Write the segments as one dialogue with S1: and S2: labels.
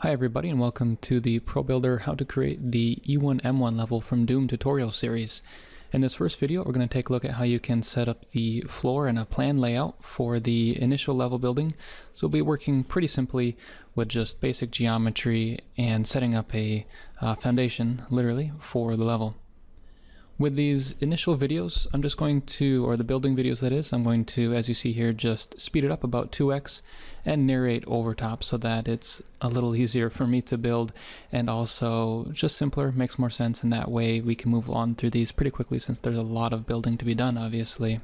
S1: Hi everybody and welcome to the ProBuilder How to Create the E1M1 level from Doom tutorial series. In this first video we're going to take a look at how you can set up the floor and a plan layout for the initial level building. So we'll be working pretty simply with just basic geometry and setting up a foundation, literally, for the level. With these initial videos, I'm just going to, or the building videos that is, I'm going to, as you see here, just speed it up about 2x and narrate over top so that it's a little easier for me to build and also just simpler, makes more sense, and that way we can move on through these pretty quickly since there's a lot of building to be done, obviously.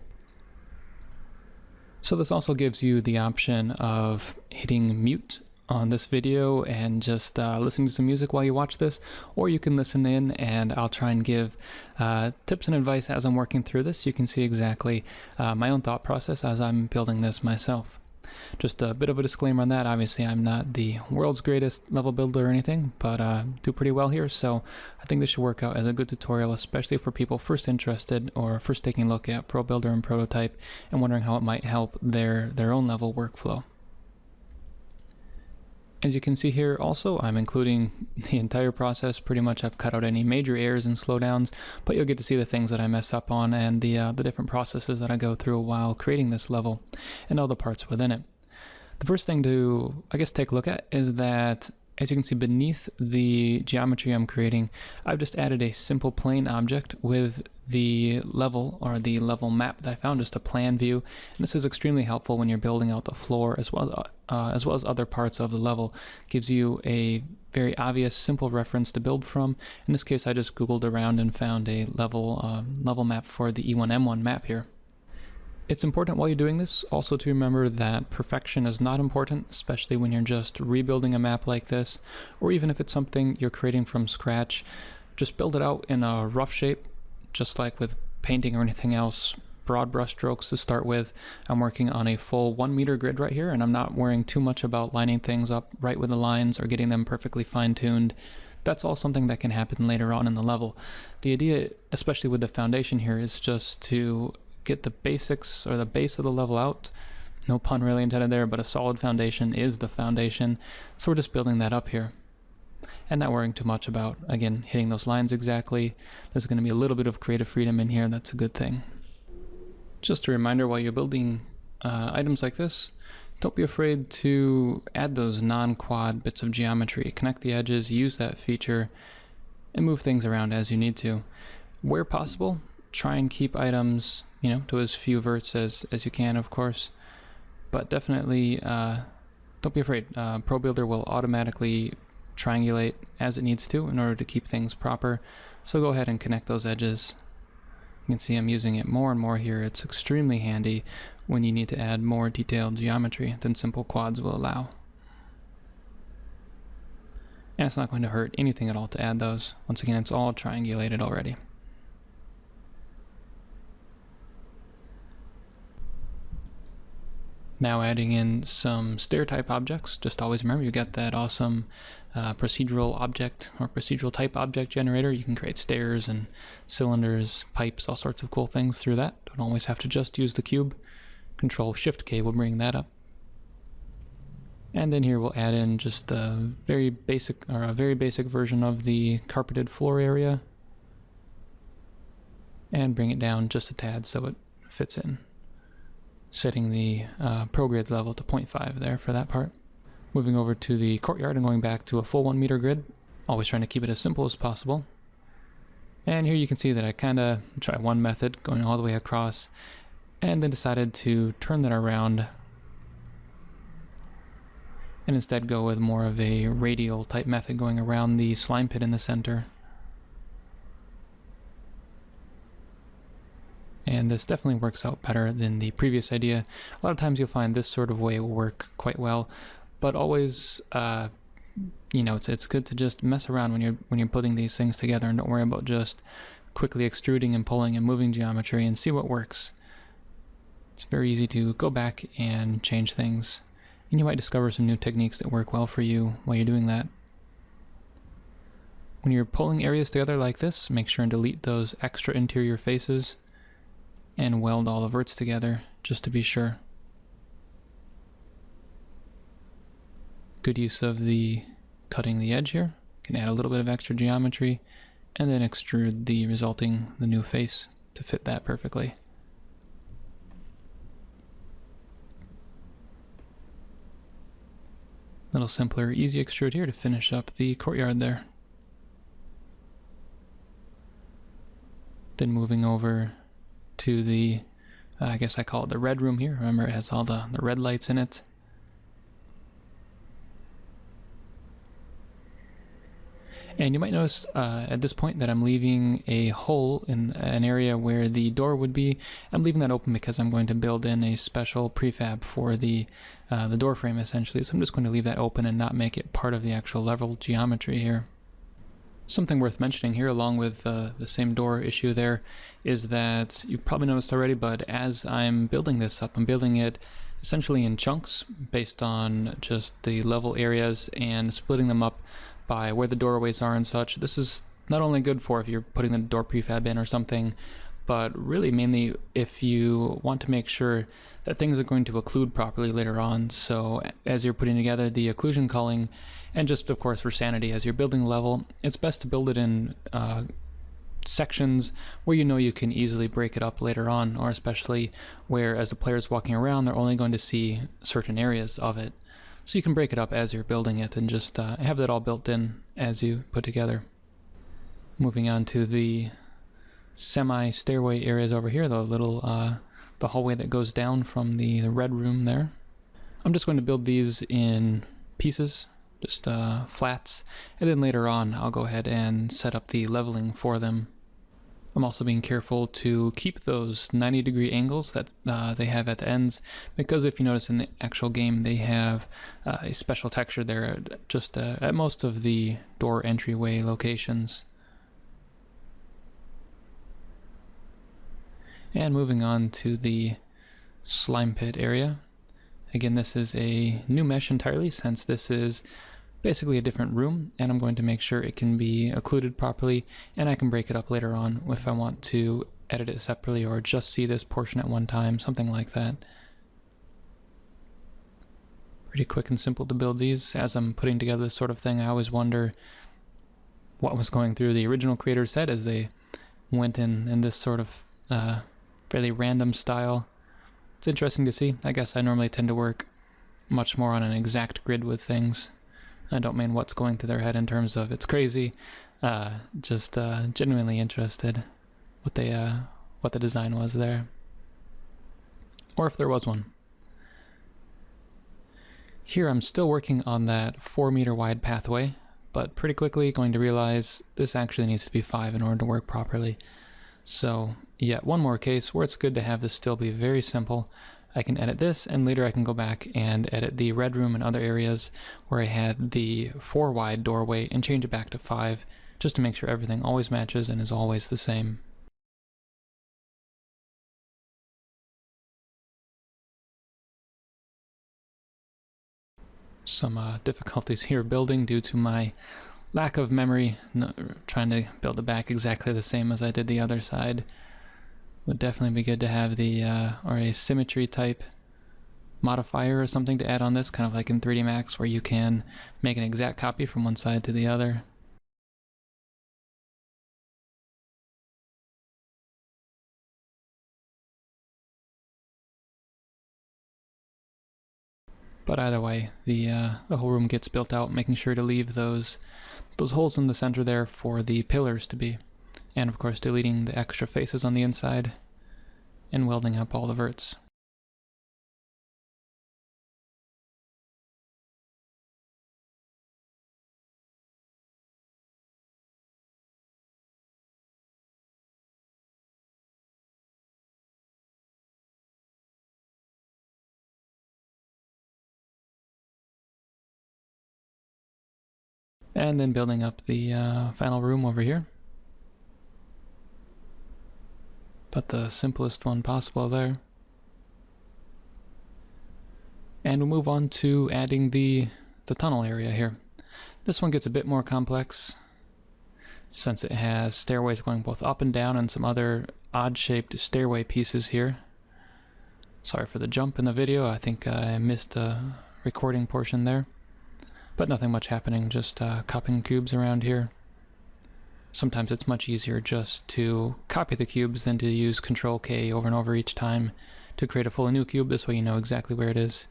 S1: So this also gives you the option of hitting mute on this video and just listening to some music while you watch this, or you can listen in and I'll try and give tips and advice as I'm working through this. You can see exactly my own thought process as I'm building this myself. Just a bit of a disclaimer on that. Obviously I'm not the world's greatest level builder or anything, but do pretty well here, so I think this should work out as a good tutorial, especially for people first interested or first taking a look at ProBuilder and Prototype and wondering how it might help their own level workflow. As you can see here also, I'm including the entire process. Pretty much I've cut out any major errors and slowdowns, but you'll get to see the things that I mess up on and the different processes that I go through while creating this level and all the parts within it. The first thing to, I guess, take a look at is that, as you can see beneath the geometry I'm creating, I've just added a simple plane object with the level or the level map that I found, just a plan view. And this is extremely helpful when you're building out the floor as well as other parts of the level. Gives you a very obvious, simple reference to build from. In this case, I just Googled around and found a level map for the E1M1 map here. It's important while you're doing this also to remember that perfection is not important, especially when you're just rebuilding a map like this, or even if it's something you're creating from scratch. Just build it out in a rough shape, just like with painting or anything else. Broad brush strokes to start with. I'm working on a full 1 meter grid right here, and I'm not worrying too much about lining things up right with the lines or getting them perfectly fine-tuned. That's all something that can happen later on in the level. The idea, especially with the foundation here, is just to get the basics or the base of the level out. No pun really intended there, but a solid foundation is the foundation. So we're just building that up here and not worrying too much about, again, hitting those lines exactly. There's going to be a little bit of creative freedom in here. That's a good thing. Just a reminder, while you're building items like this, don't be afraid to add those non-quad bits of geometry. Connect the edges, use that feature, and move things around as you need to. Where possible, try and keep items, to as few verts as you can, of course. But definitely don't be afraid. ProBuilder will automatically triangulate as it needs to in order to keep things proper. So go ahead and connect those edges. You can see I'm using it more and more here. It's extremely handy when you need to add more detailed geometry than simple quads will allow. And it's not going to hurt anything at all to add those. Once again, it's all triangulated already. Now adding in some stair type objects. Just always remember you got that awesome procedural object or procedural type object generator. You can create stairs and cylinders, pipes, all sorts of cool things through that. Don't always have to just use the cube. Control-Shift-K will bring that up. And then here we'll add in just a very basic version of the carpeted floor area and bring it down just a tad so it fits in. Setting the ProGrids level to 0.5 there for that part. Moving over to the courtyard and going back to a full 1 meter grid. Always trying to keep it as simple as possible. And here you can see that I kind of tried one method going all the way across and then decided to turn that around and instead go with more of a radial type method going around the slime pit in the center. And this definitely works out better than the previous idea. A lot of times you'll find this sort of way will work quite well, but always, it's good to just mess around when you're putting these things together and don't worry about just quickly extruding and pulling and moving geometry and see what works. It's very easy to go back and change things, and you might discover some new techniques that work well for you while you're doing that. When you're pulling areas together like this, make sure and delete those extra interior faces and weld all the verts together just to be sure. Good use of the cutting the edge here. Can add a little bit of extra geometry and then extrude the new face to fit that perfectly. A little simpler, easy extrude here to finish up the courtyard there. Then moving over to the, I guess I call it the red room here. Remember, it has all the red lights in it. And you might notice at this point that I'm leaving a hole in an area where the door would be. I'm leaving that open because I'm going to build in a special prefab for the door frame essentially. So I'm just going to leave that open and not make it part of the actual level geometry here. Something worth mentioning here, along with the same door issue there, is that you've probably noticed already, but as I'm building this up, I'm building it essentially in chunks based on just the level areas and splitting them up by where the doorways are and such. This is not only good for if you're putting the door prefab in or something, but really mainly if you want to make sure that things are going to occlude properly later on. So as you're putting together the occlusion culling, and just of course for sanity, as you're building a level, it's best to build it in sections where you know you can easily break it up later on, or especially where as the player's walking around, they're only going to see certain areas of it. So you can break it up as you're building it and just have that all built in as you put together. Moving on to the semi-stairway areas over here, the little the hallway that goes down from the red room there. I'm just going to build these in pieces, just flats, and then later on I'll go ahead and set up the leveling for them. I'm also being careful to keep those 90-degree angles that they have at the ends, because if you notice in the actual game they have a special texture there just at most of the door entryway locations. And moving on to the slime pit area. Again, this is a new mesh entirely, since this is basically a different room, and I'm going to make sure it can be occluded properly, and I can break it up later on if I want to edit it separately or just see this portion at one time, something like that. Pretty quick and simple to build these. As I'm putting together this sort of thing, I always wonder what was going through the original creator's head as they went in this sort of fairly random style. It's interesting to see. I guess I normally tend to work much more on an exact grid with things. I don't mean what's going through their head in terms of it's crazy, just genuinely interested what the design was there, or if there was one. Here I'm still working on that 4-meter wide pathway, but pretty quickly going to realize this actually needs to be 5 in order to work properly. So yet one more case where it's good to have this still be very simple. I can edit this, and later I can go back and edit the red room and other areas where I had the 4 wide doorway and change it back to 5, just to make sure everything always matches and is always the same. Some difficulties here building due to my lack of memory, trying to build it back exactly the same as I did the other side. Would definitely be good to have the or a symmetry type modifier or something to add on this, kind of like in 3D Max, where you can make an exact copy from one side to the other. But either way, the whole room gets built out, making sure to leave those holes in the center there for the pillars to be. And of course deleting the extra faces on the inside and welding up all the verts. And then building up the final room over here. But the simplest one possible there. And we'll move on to adding the tunnel area here. This one gets a bit more complex, since it has stairways going both up and down and some other odd-shaped stairway pieces here. Sorry for the jump in the video, I think I missed a recording portion there. but nothing much happening, just copying cubes around here. Sometimes it's much easier just to copy the cubes than to use Control-K over and over each time to create a fully new cube. This way you know exactly where it is.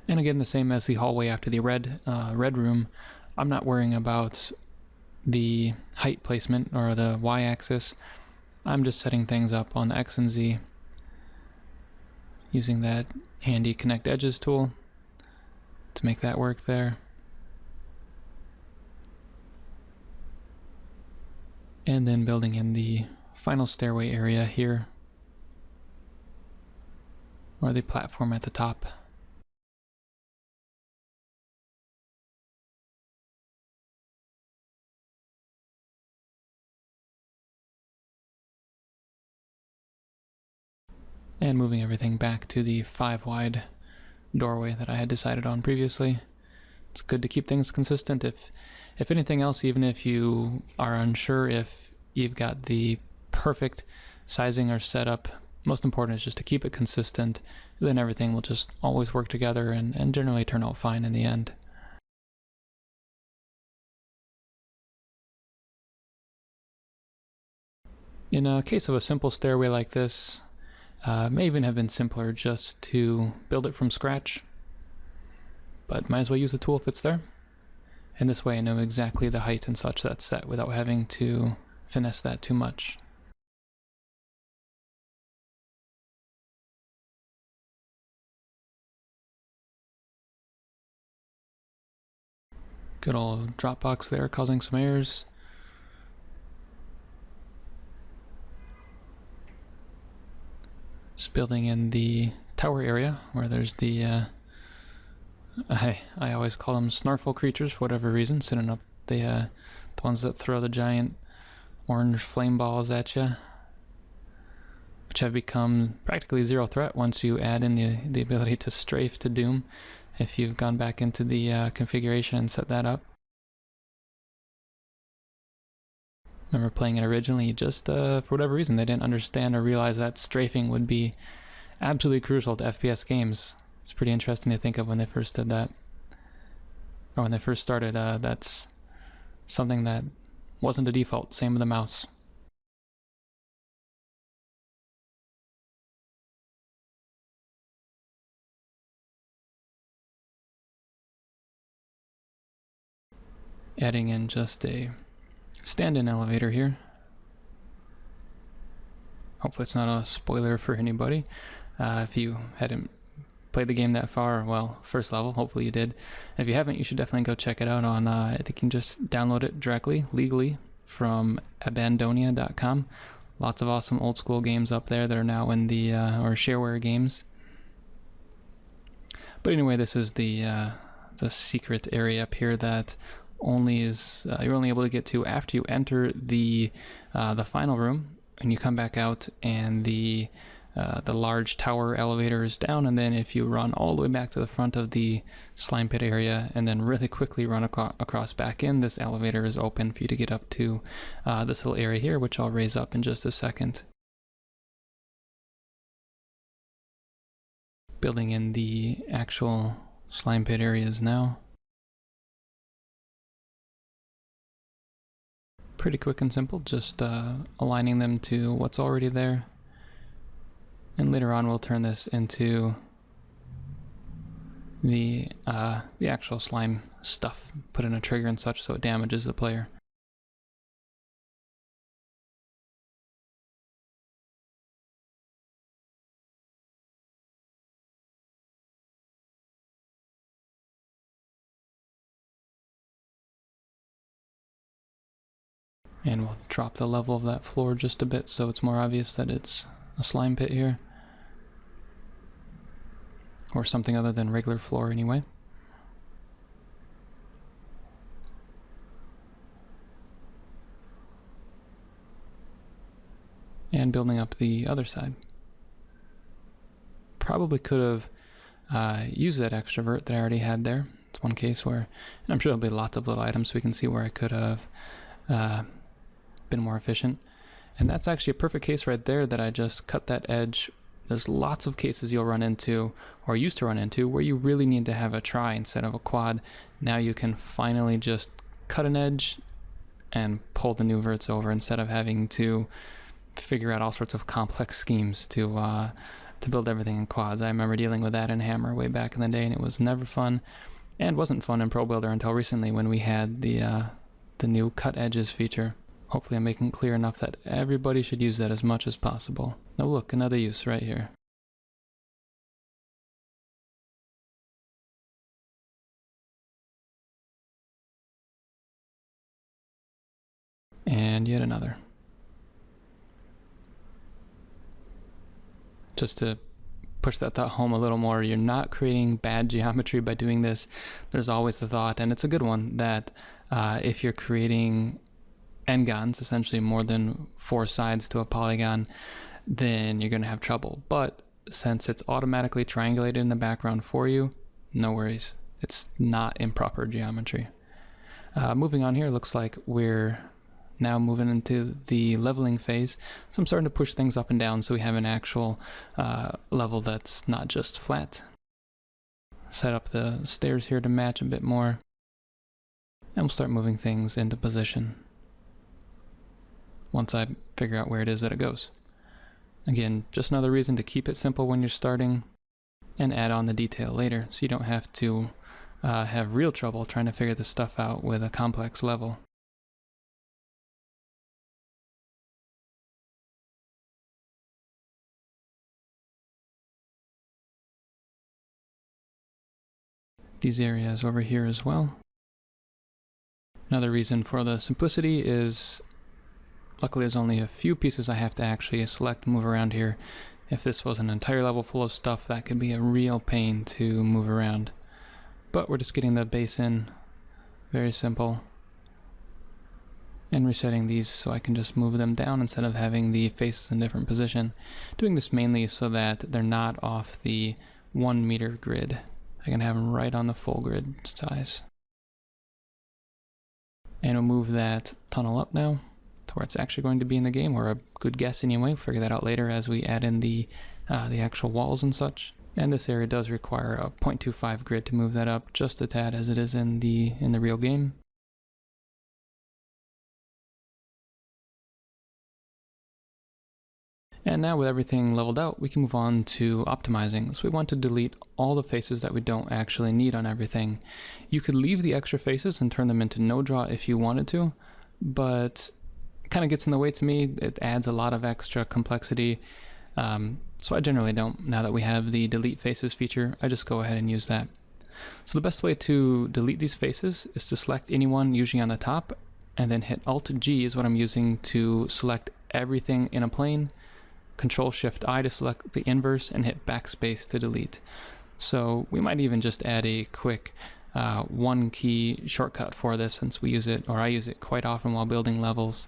S1: And again, the same as the hallway after the red room, I'm not worrying about the height placement or the y-axis. I'm just setting things up on the X and Z using that handy Connect Edges tool to make that work there. And then building in the final stairway area here, or the platform at the top. And moving everything back to the 5-wide doorway that I had decided on previously. It's good to keep things consistent. If anything else, even if you are unsure if you've got the perfect sizing or setup, most important is just to keep it consistent. Then everything will just always work together and generally turn out fine in the end. In a case of a simple stairway like this, it may even have been simpler just to build it from scratch, but might as well use the tool if it's there. And this way I know exactly the height and such that's set without having to finesse that too much. Good old Dropbox there causing some errors. Just building in the tower area where there's the I always call them snarful creatures for whatever reason, sitting up the ones that throw the giant orange flame balls at you, which have become practically zero threat once you add in the ability to strafe to doom, if you've gone back into the configuration and set that up. Remember playing it originally, just for whatever reason they didn't understand or realize that strafing would be absolutely crucial to FPS games. It's pretty interesting to think of when they first did that, or when they first started. That's something that wasn't a default. Same with the mouse. Adding in just a stand-in elevator here. Hopefully it's not a spoiler for anybody. If you hadn't played the game that far, well, first level, hopefully you did. And if you haven't, you should definitely go check it out on, I think you can just download it directly, legally, from abandonia.com. Lots of awesome old school games up there that are now in the, or shareware games. But anyway, this is the secret area up here that only is you're only able to get to after you enter the final room, and you come back out, and the large tower elevator is down, and then if you run all the way back to the front of the slime pit area and then really quickly run across back in, this elevator is open for you to get up to this little area here, which I'll raise up in just a second. Building in the actual slime pit areas now. Pretty quick and simple, just aligning them to what's already there. And later on we'll turn this into the actual slime stuff, put in a trigger and such so it damages the player. And we'll drop the level of that floor just a bit so it's more obvious that it's a slime pit here. Or something other than regular floor anyway. And building up the other side. Probably could have used that extrovert that I already had there. It's one case where, and I'm sure there'll be lots of little items so we can see where I could have been more efficient. And that's actually a perfect case right there that I just cut that edge There's lots of cases you'll run into, or used to run into, where you really need to have a try instead of a quad. Now you can finally just cut an edge and pull the new verts over instead of having to figure out all sorts of complex schemes to build everything in quads. I remember dealing with that in Hammer way back in the day, and it was never fun, and wasn't fun in ProBuilder until recently when we had the new cut edges feature. Hopefully I'm making clear enough that everybody should use that as much as possible. Oh look, another use right here. And yet another. Just to push that thought home a little more, you're not creating bad geometry by doing this. There's always the thought, and it's a good one, that if you're creating n-gons, essentially more than 4 sides to a polygon, then you're going to have trouble. But since it's automatically triangulated in the background for you, no worries. It's not improper geometry. Moving on here, looks like we're now moving into the leveling phase. So I'm starting to push things up and down so we have an actual level that's not just flat. Set up the stairs here to match a bit more. And we'll start moving things into position once I figure out where it is that it goes. Again, just another reason to keep it simple when you're starting and add on the detail later, so you don't have to have real trouble trying to figure this stuff out with a complex level. These areas over here as well. Another reason for the simplicity is luckily there's only a few pieces I have to actually select and move around here. If this was an entire level full of stuff, that could be a real pain to move around. But we're just getting the base in, very simple. And resetting these so I can just move them down instead of having the faces in different position. Doing this mainly so that they're not off the 1 meter grid. I can have them right on the full grid size. And we'll move that tunnel up now to where it's actually going to be in the game, or a good guess anyway. We'll figure that out later as we add in the actual walls and such. And this area does require a 0.25 grid to move that up just a tad as it is in the real game. And now with everything leveled out, we can move on to optimizing. So we want to delete all the faces that we don't actually need on everything. You could leave the extra faces and turn them into no draw if you wanted to, but it kind of gets in the way to me. It adds a lot of extra complexity. So I generally don't. Now that we have the delete faces feature, I just go ahead and use that. So the best way to delete these faces is to select anyone, usually on the top, and then hit Alt-G is what I'm using to select everything in a plane. Control-Shift-I to select the inverse, and hit backspace to delete. So we might even just add a quick one key shortcut for this, since we use it, or I use it quite often while building levels,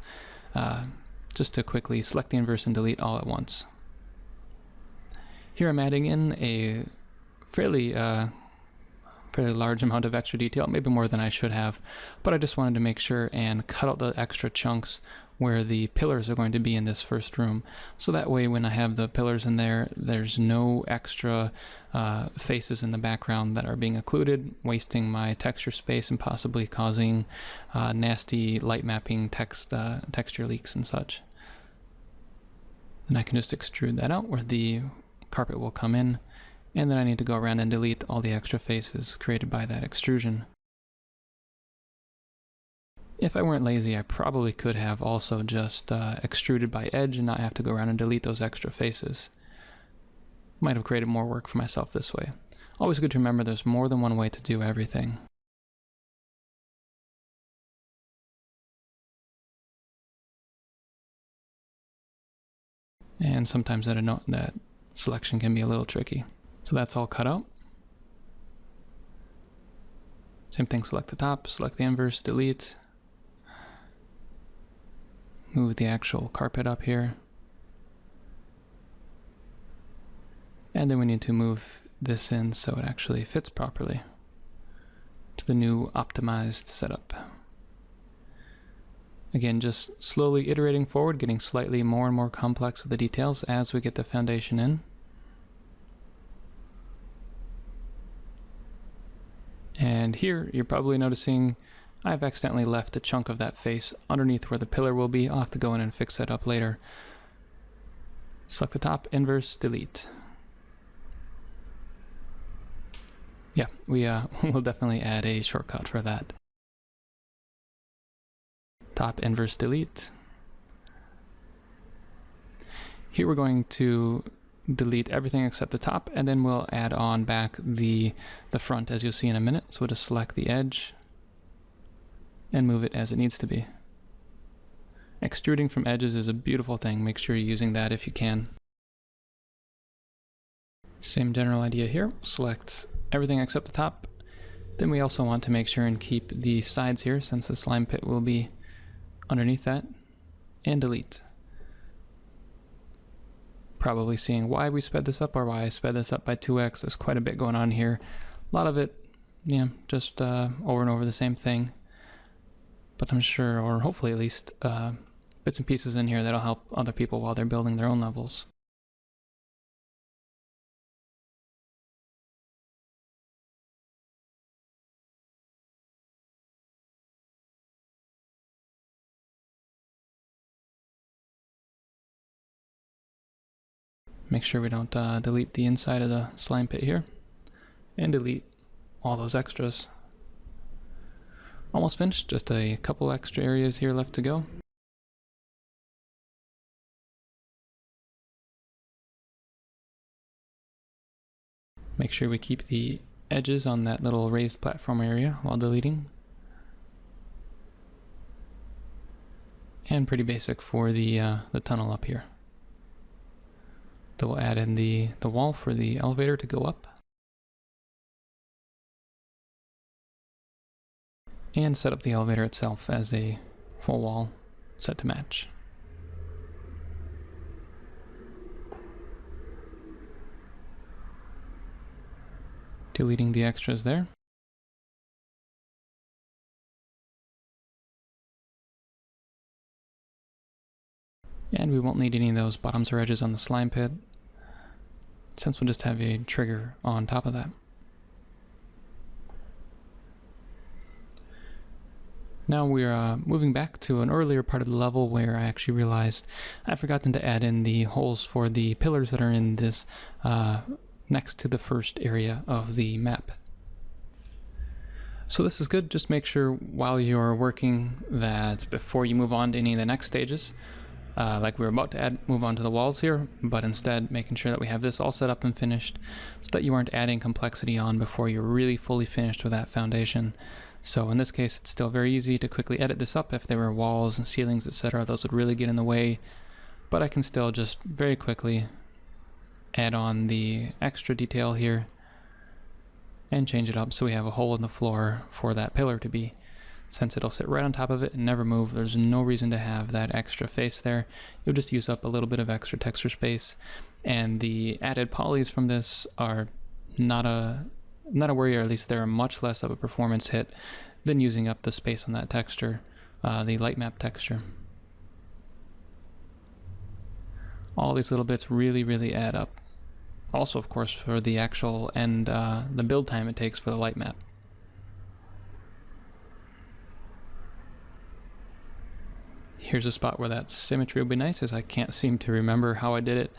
S1: just to quickly select the inverse and delete all at once. Here I'm adding in a fairly large amount of extra detail, maybe more than I should have, but I just wanted to make sure and cut out the extra chunks where the pillars are going to be in this first room. So that way when I have the pillars in there, there's no extra faces in the background that are being occluded, wasting my texture space and possibly causing nasty light mapping texture leaks and such. And I can just extrude that out where the carpet will come in, and then I need to go around and delete all the extra faces created by that extrusion. If I weren't lazy, I probably could have also just extruded by edge and not have to go around and delete those extra faces. Might have created more work for myself this way. Always good to remember there's more than one way to do everything. And sometimes that selection can be a little tricky. So that's all cut out. Same thing, select the top, select the inverse, delete. Move the actual carpet up here. And then we need to move this in so it actually fits properly to the new optimized setup. Again, just slowly iterating forward, getting slightly more and more complex with the details as we get the foundation in. And here you're probably noticing I've accidentally left a chunk of that face underneath where the pillar will be. I'll have to go in and fix that up later. Select the top, inverse, delete. Yeah, we'll definitely add a shortcut for that. Top, inverse, delete. Here we're going to delete everything except the top, and then we'll add on back the front, as you'll see in a minute. So we'll just select the edge and move it as it needs to be. Extruding from edges is a beautiful thing. Make sure you're using that if you can. Same general idea here. Select everything except the top. Then we also want to make sure and keep the sides here, since the slime pit will be underneath that, and delete. Probably seeing why we sped this up, or why I sped this up by 2x. There's quite a bit going on here. A lot of it, yeah, just over and over the same thing. But I'm sure, or hopefully at least, bits and pieces in here that'll help other people while they're building their own levels. Make sure we don't delete the inside of the slime pit here, and delete all those extras. Almost finished, just a couple extra areas here left to go. Make sure we keep the edges on that little raised platform area while deleting. And pretty basic for the tunnel up here. Then we'll add in the wall for the elevator to go up. And set up the elevator itself as a full wall set to match. Deleting the extras there. And we won't need any of those bottoms or edges on the slime pit, since we'll just have a trigger on top of that. Now we're moving back to an earlier part of the level where I actually realized I've forgotten to add in the holes for the pillars that are in this next to the first area of the map. So this is good. Just make sure while you're working that before you move on to any of the next stages, like we were about to move on to the walls here, but instead making sure that we have this all set up and finished so that you aren't adding complexity on before you're really fully finished with that foundation. So in this case, it's still very easy to quickly edit this up. If there were walls and ceilings, etc., those would really get in the way, but I can still just very quickly add on the extra detail here and change it up so we have a hole in the floor for that pillar to be. Since it'll sit right on top of it and never move, there's no reason to have that extra face there. You'll just use up a little bit of extra texture space, and the added polys from this are not a worry, or at least they're much less of a performance hit than using up the space on that texture, the light map texture. All these little bits really add up. Also, of course, for the actual and the build time it takes for the light map. Here's a spot where that symmetry would be nice, as I can't seem to remember how I did it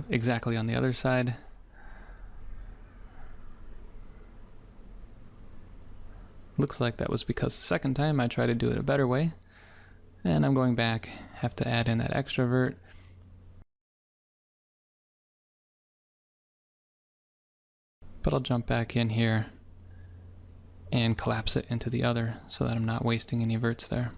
S1: exactly on the other side. Looks like that was because the second time I tried to do it a better way. And I'm going back, have to add in that extrovert. But I'll jump back in here and collapse it into the other so that I'm not wasting any verts there.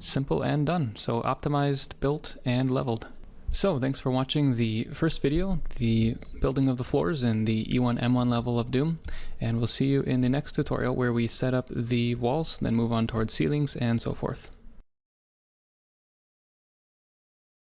S1: Simple and done. So optimized, built, and leveled. So thanks for watching the first video, the building of the floors in the E1M1 level of Doom, and we'll see you in the next tutorial where we set up the walls, then move on towards ceilings and so forth.